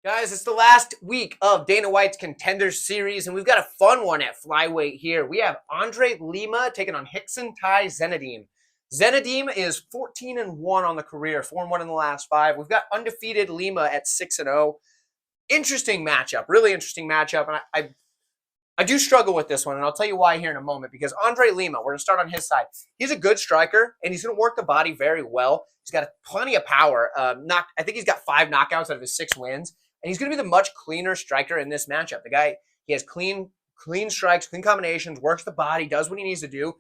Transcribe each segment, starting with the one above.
Guys, it's the last week of Dana White's Contender series, and we've got a fun one at flyweight here. We have André Lima taking on Rickson Zenidim. Zenidim is 14-1 on the career, 4-1 in the last 5. We've got undefeated Lima at 6-0. Interesting matchup, really interesting matchup, and I do struggle with this one, and I'll tell you why here in a moment, because André Lima, we're going to start on his side. He's a good striker, and he's going to work the body very well. He's got plenty of power. I think he's got 5 knockouts out of his 6 wins. And he's going to be the much cleaner striker in this matchup. The guy, he has clean strikes, clean combinations, works the body, does what he needs to do.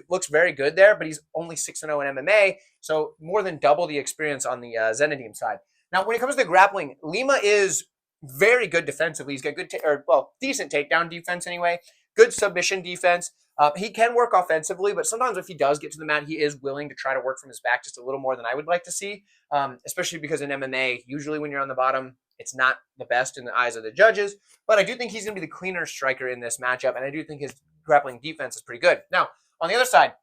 Looks very good there, but he's only 6-0 in MMA, so more than double the experience on the Zenidim side. Now, when it comes to grappling, Lima is very good defensively. He's got good, decent takedown defense anyway. Good submission defense. He can work offensively, but sometimes if he does get to the mat, he is willing to try to work from his back just a little more than I would like to see, especially because in MMA, usually when you're on the bottom, it's not the best in the eyes of the judges. But I do think he's going to be the cleaner striker in this matchup, and I do think his grappling defense is pretty good. Now, on the other side,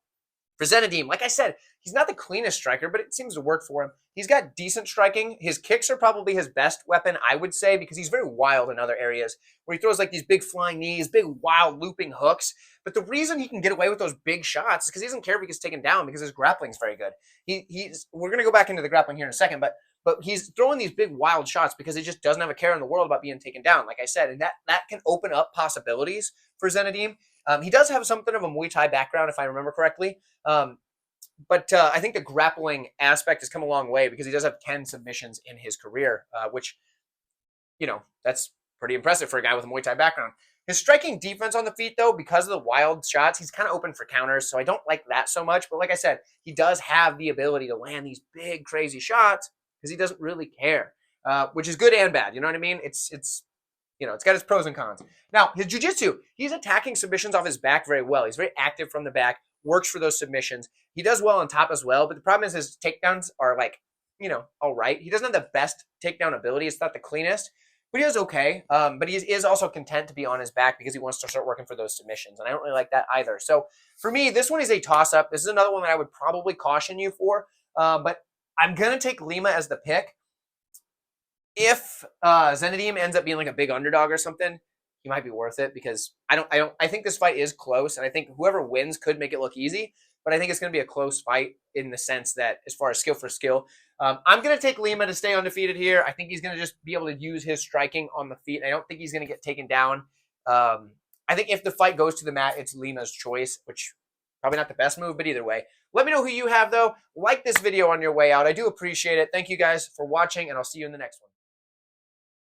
for Zenidim, like I said, he's not the cleanest striker, but it seems to work for him. He's got decent striking. His kicks are probably his best weapon, I would say, because he's very wild in other areas where he throws like these big flying knees, big wild looping hooks. But the reason he can get away with those big shots is because he doesn't care if he gets taken down because his grappling is very good. We're going to go back into the grappling here in a second, but he's throwing these big wild shots because he just doesn't have a care in the world about being taken down, like I said, and that can open up possibilities for Zenidim. He does have something of a Muay Thai background, if I remember correctly. But I think the grappling aspect has come a long way because he does have 10 submissions in his career, which, that's pretty impressive for a guy with a Muay Thai background. His striking defense on the feet, though, because of the wild shots, he's kind of open for counters, so I don't like that so much. But like I said, he does have the ability to land these big, crazy shots because he doesn't really care, which is good and bad. You know what I mean? It's got its pros and cons. Now, his jiu-jitsu, he's attacking submissions off his back very well. He's very active from the back, works for those submissions. He does well on top as well, but the problem is his takedowns are all right. He doesn't have the best takedown ability. It's not the cleanest, but he does okay. But he is also content to be on his back because he wants to start working for those submissions, and I don't really like that either. So for me, this one is a toss-up. This is another one that I would probably caution you for, but I'm going to take Lima as the pick. If Zenidim ends up being like a big underdog or something, he might be worth it because I think this fight is close, and I think whoever wins could make it look easy, but I think it's going to be a close fight in the sense that as far as skill for skill, I'm going to take Lima to stay undefeated here. I think he's going to just be able to use his striking on the feet. I don't think he's going to get taken down. I think if the fight goes to the mat, it's Lima's choice, which probably not the best move, but either way. Let me know who you have, though. Like this video on your way out. I do appreciate it. Thank you guys for watching, and I'll see you in the next one.